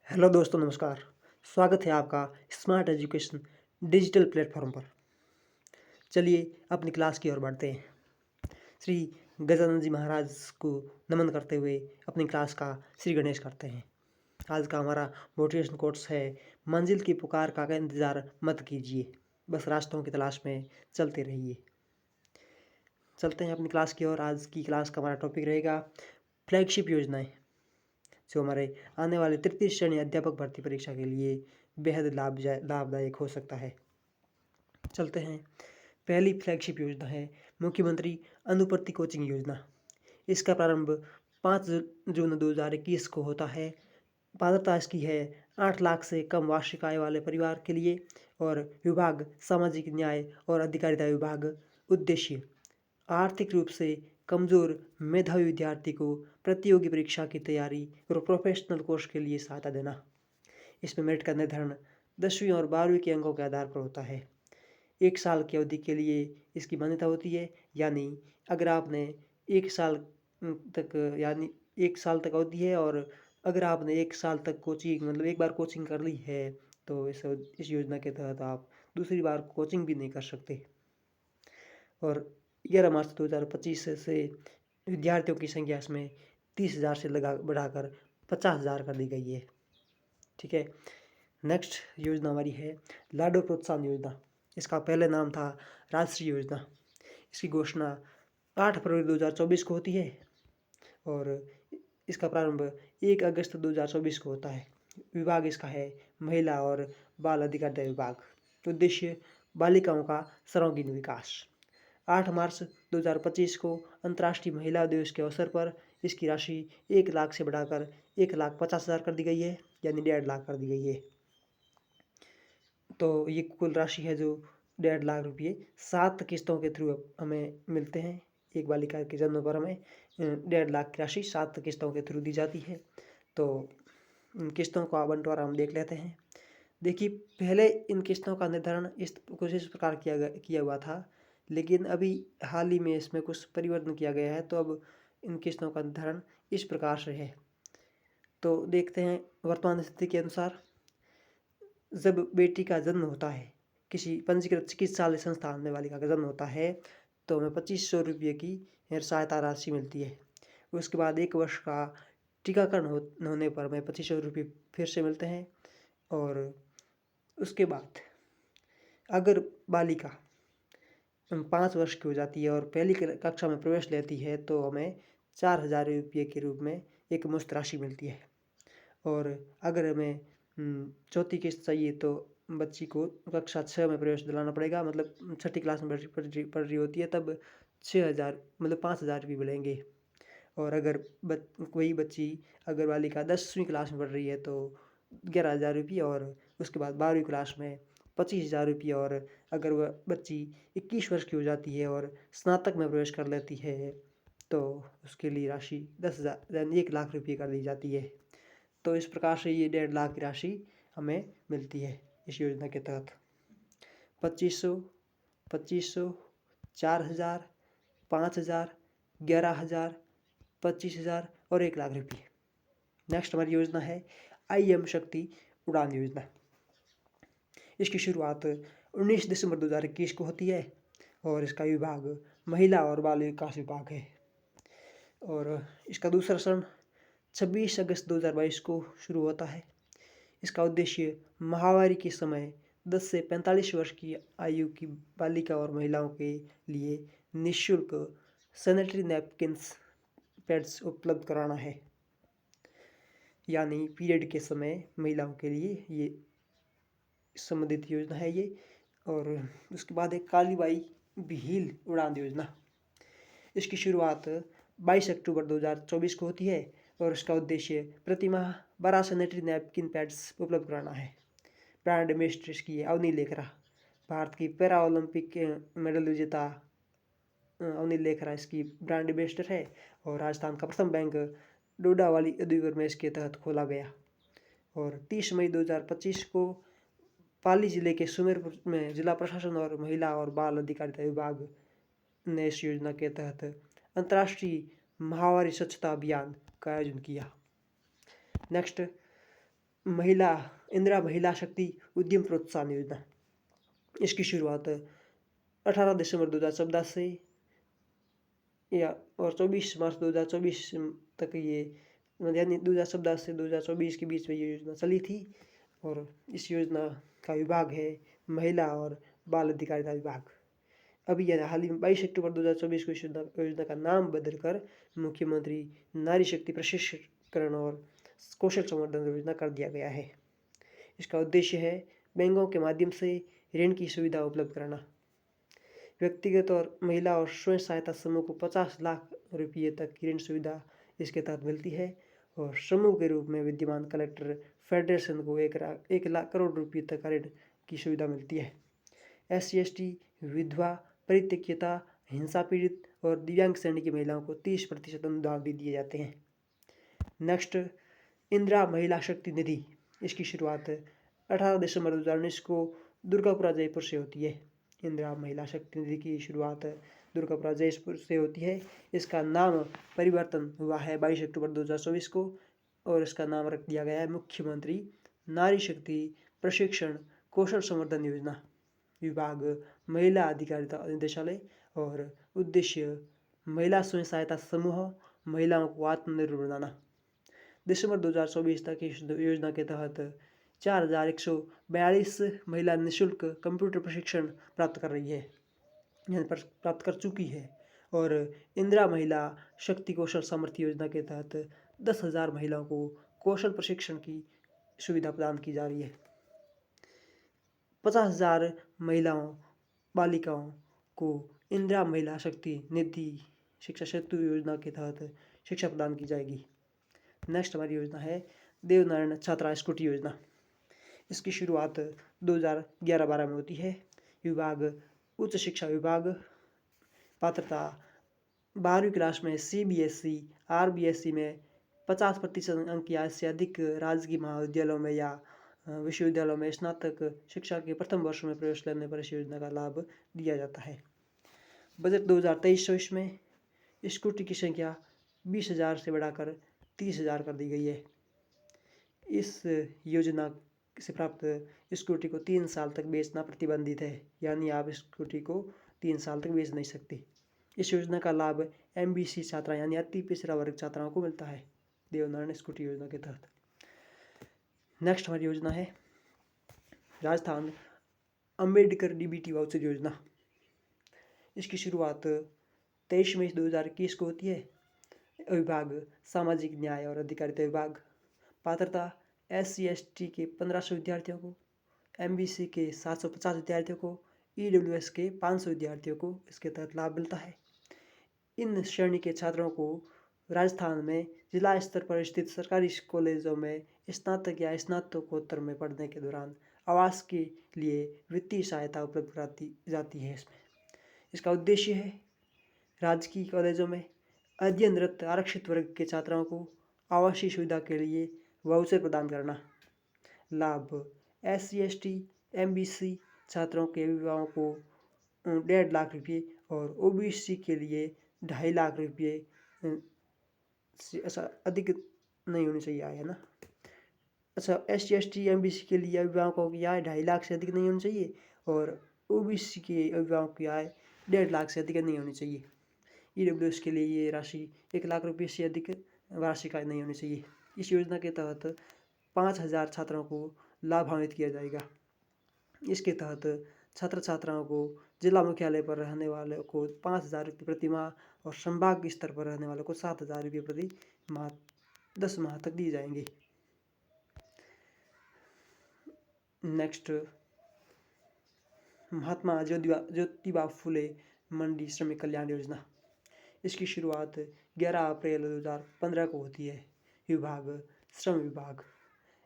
Hello दोस्तों, नमस्कार। स्वागत है आपका स्मार्ट एजुकेशन डिजिटल प्लेटफॉर्म पर। चलिए अपनी क्लास की ओर बढ़ते हैं। श्री गजानंद जी महाराज को नमन करते हुए अपनी क्लास का श्री गणेश करते हैं। आज का हमारा मोटिवेशन कोट्स है, मंजिल की पुकार का इंतज़ार मत कीजिए, बस रास्तों की तलाश में चलते रहिए। चलते हैं अपनी क्लास की ओर। आज की क्लास का हमारा टॉपिक रहेगा फ्लैगशिप योजनाएं, जो हमारे आने वाले तृतीय श्रेणी अध्यापक भर्ती परीक्षा के लिए बेहद लाभदायक हो सकता है। चलते हैं। पहली फ्लैगशिप योजना है मुख्यमंत्री अनुवर्ती कोचिंग योजना। इसका प्रारंभ 5 जून 2021 को होता है। पात्रता इसकी है 8 लाख से कम वार्षिक आय वाले परिवार के लिए, और विभाग सामाजिक न्याय और अधिकारिता विभाग। उद्देश्य आर्थिक रूप से कमज़ोर मेधावी विद्यार्थी को प्रतियोगी परीक्षा की तैयारी और प्रोफेशनल कोर्स के लिए सहायता देना। इसमें मेरिट का निर्धारण 10वीं और 12वीं के अंकों के आधार पर होता है। 1 साल की अवधि के लिए इसकी मान्यता होती है, यानी अगर आपने 1 साल तक यानी 1 साल तक अवधि है, और अगर आपने 1 साल तक कोचिंग मतलब एक बार कोचिंग कर ली है, तो इस योजना के तहत आप दूसरी बार कोचिंग भी नहीं कर सकते। और 11 मार्च 2025 से विद्यार्थियों की संख्या इसमें 30,000 से बढ़ाकर 50,000 कर दी गई है। ठीक है। नेक्स्ट योजना हमारी है लाडो प्रोत्साहन योजना। इसका पहले नाम था राष्ट्रीय योजना। इसकी घोषणा 8 फरवरी 2024 को होती है, और इसका प्रारंभ 1 अगस्त 2024 को होता है। विभाग इसका है महिला और बाल अधिकारिता विभाग। उद्देश्य बालिकाओं का सर्वांगीण विकास। 8 मार्च 2025 को अंतर्राष्ट्रीय महिला दिवस के अवसर पर इसकी राशि 1 लाख से बढ़ाकर 1,50,000 कर दी गई है, यानी 1.5 लाख कर दी गई है। तो ये कुल राशि है जो 1.5 लाख रुपये 7 किस्तों के थ्रू हमें मिलते हैं। एक बालिका के जन्म पर हमें 1.5 लाख की राशि 7 किस्तों के थ्रू दी जाती है। तो इन किस्तों का बंटवारा हम देख लेते हैं। देखिए, पहले इन किस्तों का निर्धारण कुछ इस प्रकार किया हुआ था, लेकिन अभी हाल ही में इसमें कुछ परिवर्तन किया गया है। तो अब इन किस्तों का निर्धारण इस प्रकार से है। तो देखते हैं वर्तमान स्थिति के अनुसार। जब बेटी का जन्म होता है, किसी पंजीकृत चिकित्सालय संस्थान में बालिका का जन्म होता है, तो हमें 2500 रुपये की सहायता राशि मिलती है। उसके बाद 1 वर्ष का टीकाकरण होने पर हमें 2500 रुपये फिर से मिलते हैं। और उसके बाद अगर बालिका 5 वर्ष की हो जाती है और पहली कक्षा में प्रवेश लेती है, तो हमें 4,000 रुपये के रूप में एक मुश्त राशि मिलती है। और अगर हमें चौथी किस्त चाहिए, तो बच्ची को कक्षा 6 में प्रवेश दिलाना पड़ेगा, मतलब छठी क्लास में पढ़ रही होती है, तब 6,000 मतलब 5,000 रुपये मिलेंगे। और अगर कोई बच्ची अगर बालिका 10वीं क्लास में पढ़ रही है, तो 11,000 रुपये, और उसके बाद 12वीं क्लास में 25,000 रुपये। और अगर वह बच्ची 21 वर्ष की हो जाती है और स्नातक में प्रवेश कर लेती है, तो उसके लिए राशि 10,000 यानी 1 लाख रुपये कर दी जाती है। तो इस प्रकार से ये 1.5 लाख की राशि हमें मिलती है इस योजना के तहत। 2500, 2500, 4,000, 5,000, 11,000, 25,000 और 1 लाख रुपये। नेक्स्ट हमारी योजना है IM शक्ति उड़ान योजना। इसकी शुरुआत 19 दिसंबर 2021 को होती है, और इसका विभाग महिला और बाल विकास विभाग है। और इसका दूसरा चरण 26 अगस्त 2022 को शुरू होता है। इसका उद्देश्य महामारी के समय 10 से 45 वर्ष की आयु की बालिका और महिलाओं के लिए निःशुल्क सैनिटरी नैपकिन्स पैड्स उपलब्ध कराना है। यानी पीरियड के समय महिलाओं के लिए ये संबंधित योजना है ये। और उसके बाद एक काली बाई व्हील उड़ान योजना। इसकी शुरुआत 22 अक्टूबर 2024 को होती है, और इसका उद्देश्य प्रति माह 12 सैनिटरी नैपकिन पैड्स उपलब्ध कराना है। ब्रांड एम्बेसडर इसकी है अवनी लेखरा, भारत की पैरा ओलंपिक मेडल विजेता अवनी लेखरा इसकी ब्रांड एम्बेसडर है। और राजस्थान का प्रथम बैंक डोडा वाली उद्योग में इसके तहत खोला गया। और 30 मई 2025 को पाली जिले के सुमेरपुर में जिला प्रशासन और महिला और बाल अधिकारिता विभाग ने इस योजना के तहत अंतर्राष्ट्रीय महामारी स्वच्छता अभियान का आयोजन किया। नेक्स्ट महिला इंदिरा महिला शक्ति उद्यम प्रोत्साहन योजना। इसकी शुरुआत 18 दिसंबर 2014 से या और 24 मार्च 2024 तक ये यानी 2014 से 2024 के बीच में ये योजना चली थी। और इस योजना का विभाग है महिला और बाल अधिकारिता विभाग। अभी यह हाल ही में 22 अक्टूबर 2024 को इस योजना का नाम बदलकर मुख्यमंत्री नारी शक्ति प्रशिक्षण और कौशल संवर्धन योजना कर दिया गया है। इसका उद्देश्य है बैंकों के माध्यम से ऋण की सुविधा उपलब्ध कराना। व्यक्तिगत और महिला और स्वयं सहायता समूह को 50 लाख रुपये तक की ऋण सुविधा इसके तहत मिलती है। और समूह के रूप में विद्यमान कलेक्टर फेडरेशन को 1 लाख करोड़ रुपये तक ऋण की सुविधा मिलती है। SC/ST, विधवा, परित्यक्ता, हिंसा पीड़ित और दिव्यांग श्रेणी की महिलाओं को 30% अनुदान भी दिए जाते हैं। नेक्स्ट, इंदिरा महिला शक्ति निधि। इसकी शुरुआत 18 दिसंबर 2019 को दुर्गापुरा जयपुर से होती है। इंदिरा महिला शक्ति निधि की शुरुआत दुर्गापुरा जयपुर से होती है। इसका नाम परिवर्तन हुआ है 22 अक्टूबर 2024 को और इसका नाम रख दिया गया है मुख्यमंत्री नारी शक्ति प्रशिक्षण कौशल संवर्धन योजना, विभाग महिला अधिकारिता निदेशालय। और उद्देश्य महिला स्वयं सहायता समूह, महिलाओं को आत्मनिर्भर बनाना। दिसंबर 2024 तक इस योजना के तहत 4142 महिला निःशुल्क कंप्यूटर प्रशिक्षण प्राप्त कर रही है, यानी प्राप्त कर चुकी है। और इंदिरा महिला शक्ति कौशल सामर्थ्य योजना के तहत 10,000 महिलाओं को कौशल प्रशिक्षण की सुविधा प्रदान की जा रही है। 50,000 महिलाओं बालिकाओं को इंदिरा महिला शक्ति निधि शिक्षा सेतु योजना के तहत शिक्षा प्रदान की जाएगी। नेक्स्ट हमारी योजना है देवनारायण छात्रा स्कूटी योजना। इसकी शुरुआत 2011-12 में होती है। विभाग उच्च शिक्षा विभाग। पात्रता 12वीं क्लास में CBSE, RBSE में 50% अंक या इससे अधिक राजकीय महाविद्यालयों में या विश्वविद्यालयों में स्नातक शिक्षा के प्रथम वर्ष में प्रवेश लेने पर इस योजना का लाभ दिया जाता है। बजट 2023-24 में स्कूटी की संख्या 20,000 से बढ़ाकर 30,000 कर दी गई है। इस योजना से प्राप्त स्कूटी को 3 साल तक बेचना प्रतिबंधित है, यानी आप स्कूटी को 3 साल तक बेच नहीं सकते। इस योजना का लाभ MBC छात्रा यानी अति पिछड़ा वर्ग छात्राओं को मिलता है देवनारायण स्कूटी योजना के तहत। नेक्स्ट हमारी योजना है राजस्थान अंबेडकर DBT वाउचर योजना। इसकी शुरुआत 23 मई 2021 को होती है। विभाग सामाजिक न्याय और अधिकारिता विभाग। पात्रता SC/ST के 1500 विद्यार्थियों को, MBC के 750 विद्यार्थियों को, EWS के 500 विद्यार्थियों को इसके तहत लाभ मिलता है। इन श्रेणी के छात्रों को राजस्थान में जिला स्तर पर स्थित सरकारी कॉलेजों में स्नातक या स्नातकोत्तर में पढ़ने के दौरान आवास के लिए वित्तीय सहायता उपलब्ध कराती जाती है। इसका उद्देश्य है राजकीय कॉलेजों में अध्ययनरत आरक्षित वर्ग के छात्राओं को आवासीय सुविधा के लिए वाउचर प्रदान करना। लाभ SC/ST MBC छात्रों के अभिभावकों को 1.5 लाख रुपये और OBC के लिए 2.5 लाख रुपये से ऐसा अधिक नहीं होनी चाहिए आय, है ना। अच्छा, SC/ST MBC के लिए अभिभावकों की आय 2.5 लाख से अधिक नहीं होनी चाहिए और OBC के अभिभावकों की आय 1.5 लाख से अधिक नहीं होनी चाहिए। EWS के लिए ये राशि 1 लाख रुपये से अधिक वार्षिक आय नहीं होनी चाहिए। इस योजना के तहत 5,000 छात्रों को लाभान्वित किया जाएगा। इसके तहत छात्र छात्राओं को जिला मुख्यालय पर रहने वालों को 5,000 रुपये प्रति माह और संभाग स्तर पर रहने वालों को 7,000 रुपये प्रति माह 10 माह तक दिए जाएंगे। नेक्स्ट, महात्मा ज्योतिबा फुले मंडी श्रमिक कल्याण योजना। इसकी शुरुआत 11 अप्रैल 2015 को होती है। विभाग श्रम विभाग।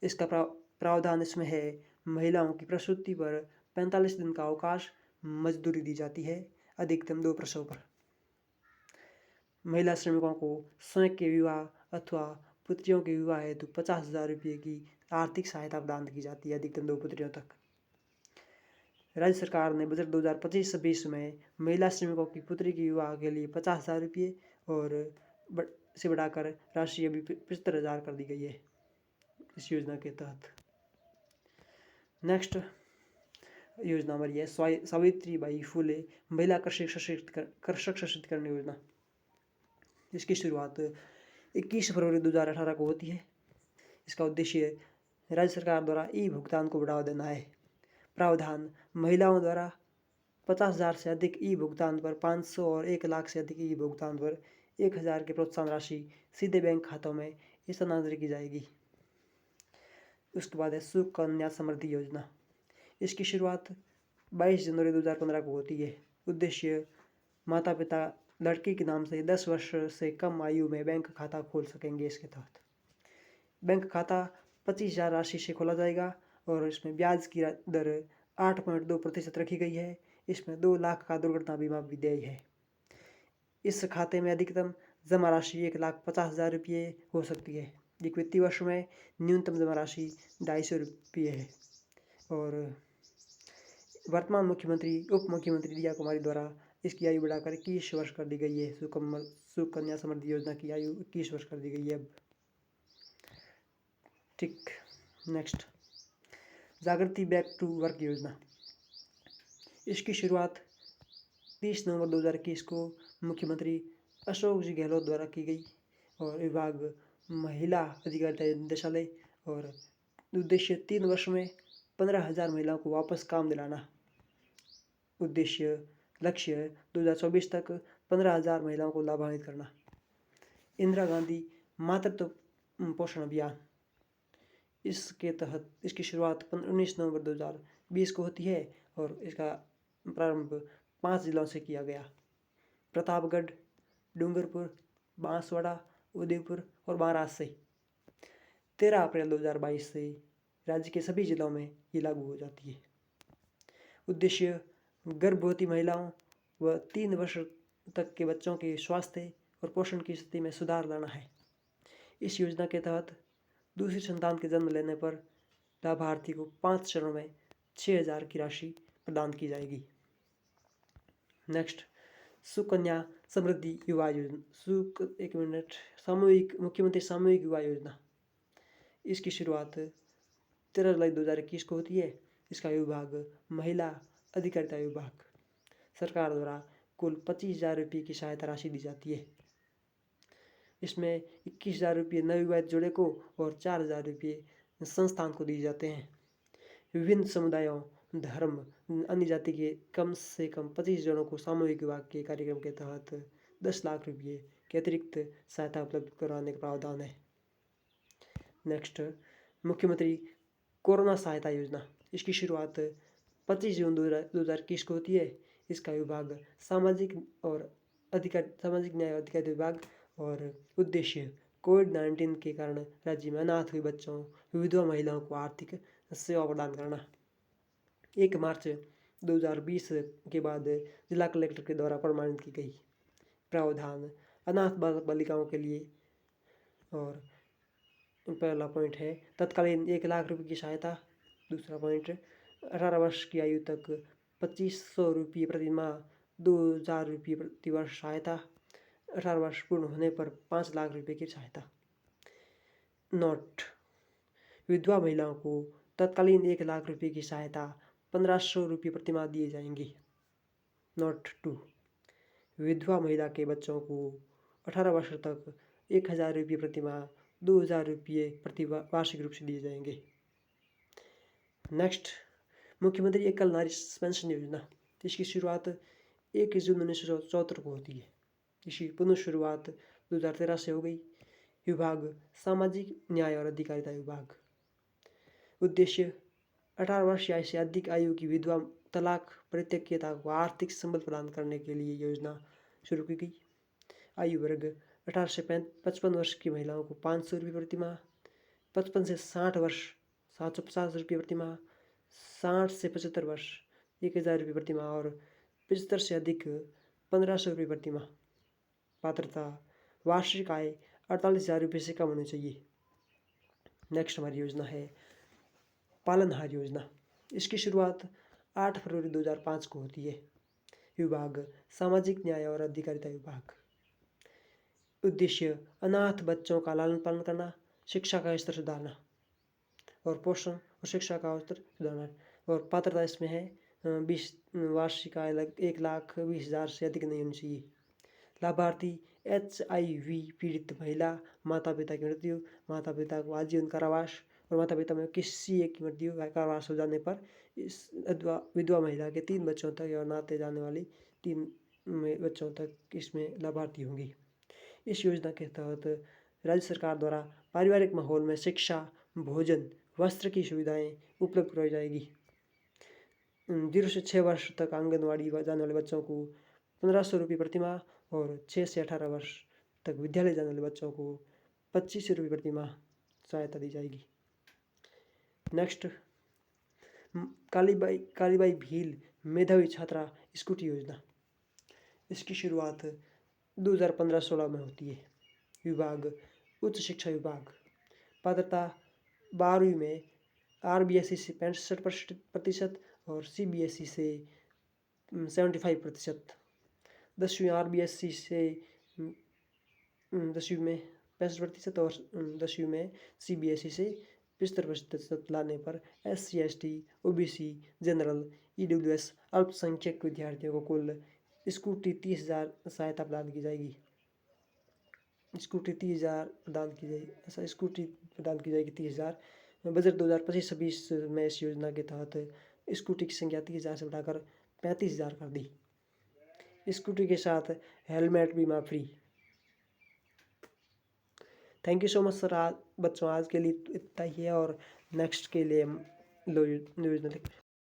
इसका प्रावधान इसमें है महिलाओं की प्रसूति पर 45 दिन का अवकाश, मजदूरी दी जाती है अधिकतम 2 प्रसव पर। महिला श्रमिकों को स्वयं के विवाह अथवा पुत्रियों के विवाह हेतु 50,000 रुपये की आर्थिक सहायता प्रदान की जाती है अधिकतम 2 पुत्रियों तक। राज्य सरकार ने बजट 2025-26 में महिला श्रमिकों की पुत्री के विवाह के लिए 50,000 रुपये और से बढ़ाकर राशि अभी 75,000 कर दी गई है। इस योजना के तहत। नेक्स्ट योजना हमारी है सावित्रीबाई फुले महिला कृषक सशक्तिकरण योजना। इसकी शुरुआत 21 फरवरी 2018 को होती है। इसका उद्देश्य राज्य सरकार द्वारा ई भुगतान को बढ़ावा देना है। प्रावधान महिलाओं द्वारा 50,000 से अधिक ई भुगतान पर 500 और 1 लाख से अधिक ई भुगतान पर 1,000 की प्रोत्साहन राशि सीधे बैंक खातों में स्थानांतरित की जाएगी। उसके बाद है सुकन्या समृद्धि योजना। इसकी शुरुआत 22 जनवरी 2015 को होती है। उद्देश्य माता पिता लड़की के नाम से 10 वर्ष से कम आयु में बैंक खाता खोल सकेंगे। इसके तहत बैंक खाता 25,000 राशि से खोला जाएगा और इसमें ब्याज की दर 8.2% रखी गई है। इसमें 2 लाख का दुर्घटना बीमा भी देय है। इस खाते में अधिकतम जमा राशि 1,50,000 रुपये हो सकती है। एक वित्तीय वर्ष में न्यूनतम जमा राशि 250 रुपये है। और वर्तमान मुख्यमंत्री उप मुख्यमंत्री रिया कुमारी द्वारा इसकी आयु बढ़ाकर 21 वर्ष कर दी गई है। सुकन्या समृद्धि योजना की आयु 21 वर्ष कर दी गई है अब। ठीक। नेक्स्ट जागृति बैक टू वर्क योजना। इसकी शुरुआत 30 नवंबर 2021 को मुख्यमंत्री अशोक जी गहलोत द्वारा की गई और विभाग महिला अधिकारिता निदेशालय और उद्देश्य 3 वर्ष में 15,000 महिलाओं को वापस काम दिलाना। उद्देश्य लक्ष्य 2024 तक 15,000 महिलाओं को लाभान्वित करना। इंदिरा गांधी मातृत्व पोषण अभियान। इसके तहत इसकी शुरुआत 19 नवंबर 2020 को होती है और इसका प्रारंभ 5 जिलों से किया गया। प्रतापगढ़, डूंगरपुर, बांसवाड़ा, उदयपुर और महाराष्ट्र से 13 अप्रैल 2022 से राज्य के सभी जिलों में ये लागू हो जाती है। उद्देश्य गर्भवती महिलाओं व 3 वर्ष तक के बच्चों के स्वास्थ्य और पोषण की स्थिति में सुधार लाना है। इस योजना के तहत दूसरी संतान के जन्म लेने पर लाभार्थी को 5 चरणों में 6,000 की राशि प्रदान की जाएगी। नेक्स्ट सुकन्या समृद्धि युवा योजना। मुख्यमंत्री सामूहिक युवा योजना। इसकी शुरुआत 13 जुलाई 2021 को होती है। इसका विभाग महिला अधिकारिता विभाग। सरकार द्वारा कुल 25,000 रुपये की सहायता राशि दी जाती है। इसमें 21,000 रुपये नवविवाहित जोड़े को और 4,000 रुपये संस्थान को दिए जाते हैं। विभिन्न समुदायों, धर्म, अन्य जाति के कम से कम 25 जनों को सामूहिक विवाह के कार्यक्रम के तहत 10 लाख रुपये की अतिरिक्त सहायता उपलब्ध करवाने का प्रावधान है। नेक्स्ट मुख्यमंत्री कोरोना सहायता योजना। इसकी शुरुआत 25 जून 2021 को होती है। इसका विभाग सामाजिक न्याय और अधिकारिता विभाग और उद्देश्य कोविड-19 के कारण राज्य में अनाथ हुए बच्चों, विधवा महिलाओं को आर्थिक सेवा प्रदान करना। 1 मार्च 2020 के बाद जिला कलेक्टर के द्वारा प्रमाणित की गई। प्रावधान अनाथ बालक बालिकाओं के लिए। और पहला पॉइंट है तत्कालीन 1 लाख रुपये की सहायता। दूसरा पॉइंट 18 वर्ष की आयु तक 2,500 रुपये प्रति माह, 2,000 रुपये प्रति वर्ष सहायता। 18 वर्ष पूर्ण होने पर 5 लाख रुपये की सहायता। नोट विधवा महिलाओं को तत्कालीन 1 लाख रुपये की सहायता 1,500 रुपये प्रति माह दिए जाएंगे। नोट 2 विधवा महिला के बच्चों को 18 वर्ष तक 1,000 रुपये प्रति माह, 2,000 रुपये प्रति वार्षिक रूप से दिए जाएंगे। नेक्स्ट मुख्यमंत्री एकल नारी पेंशन योजना। इसकी शुरुआत 1 जून 1974 को होती है। इसकी पुनः शुरुआत 2013 से हो गई। विभाग सामाजिक न्याय और अधिकारिता विभाग। उद्देश्य 18 वर्ष या इससे अधिक आयु की विधवा तलाक परित्यक्ता को आर्थिक संबल प्रदान करने के लिए योजना शुरू की गई। आयु वर्ग 18 से 55 वर्ष की महिलाओं को 500 रुपये प्रति माह, 55 से 60 वर्ष 750 रुपये प्रति माह, 60 से 75 वर्ष 1,000 रुपये प्रति माह और 75 से अधिक 1,500 रुपये प्रति माह। पात्रता वार्षिक आय 48,000 रुपये से कम होनी चाहिए। नेक्स्ट हमारी योजना है पालनहार योजना। इसकी शुरुआत 8 फरवरी 2005 को होती है। विभाग सामाजिक न्याय और अधिकारिता विभाग। उद्देश्य अनाथ बच्चों का लालन पालन करना, शिक्षा का स्तर सुधारना। और पोषण और शिक्षा का स्तर सुधारना है। और पात्रता इसमें है 20 वार्षिक आय 1,20,000 से अधिक नहीं होनी चाहिए। लाभार्थी HIV पीड़ित महिला, माता पिता की मृत्यु, माता पिता को आजीवन कारावास और माता पिता में किसी एक की मृत्यु कारावास हो जाने पर इस विधवा महिला के 3 बच्चों तक और नाते जाने वाली 3 बच्चों तक इसमें लाभार्थी होंगी। इस योजना के तहत राज्य सरकार द्वारा पारिवारिक माहौल में शिक्षा, भोजन, वस्त्र की सुविधाएं उपलब्ध करवाई जाएगी। 0 से 6 वर्ष तक आंगनवाड़ी जाने वाले बच्चों को 1500 रुपये प्रतिमाह और 6 से 18 वर्ष तक विद्यालय जाने वाले बच्चों को 2500 रुपये प्रतिमाह सहायता दी जाएगी। नेक्स्ट, कालीबाई भील मेधावी छात्रा स्कूटी योजना। इसकी शुरुआत 2015-16 में होती है। विभाग उच्च शिक्षा विभाग। पात्रता 12वीं में RBSE से 65% और CBSE से 75%। 10वीं RBSE से 10वीं में 65% और 10वीं में CBSE से 75% लाने पर SC, ST, OBC, general, EWS अल्पसंख्यक विद्यार्थियों को कुल स्कूटी 30,000 सहायता प्रदान की जाएगी। स्कूटी 30,000 प्रदान की जाएगी। स्कूटी प्रदान की जाएगी 30,000। बजट 2025-26 में इस योजना के तहत स्कूटी की संख्या 30,000 से बढ़ाकर 35,000 कर दी। स्कूटी के साथ हेलमेट बीमा free. Thank you so much sir. बच्चों आज के लिए इतना ही है और नेक्स्ट के लिए हम योजना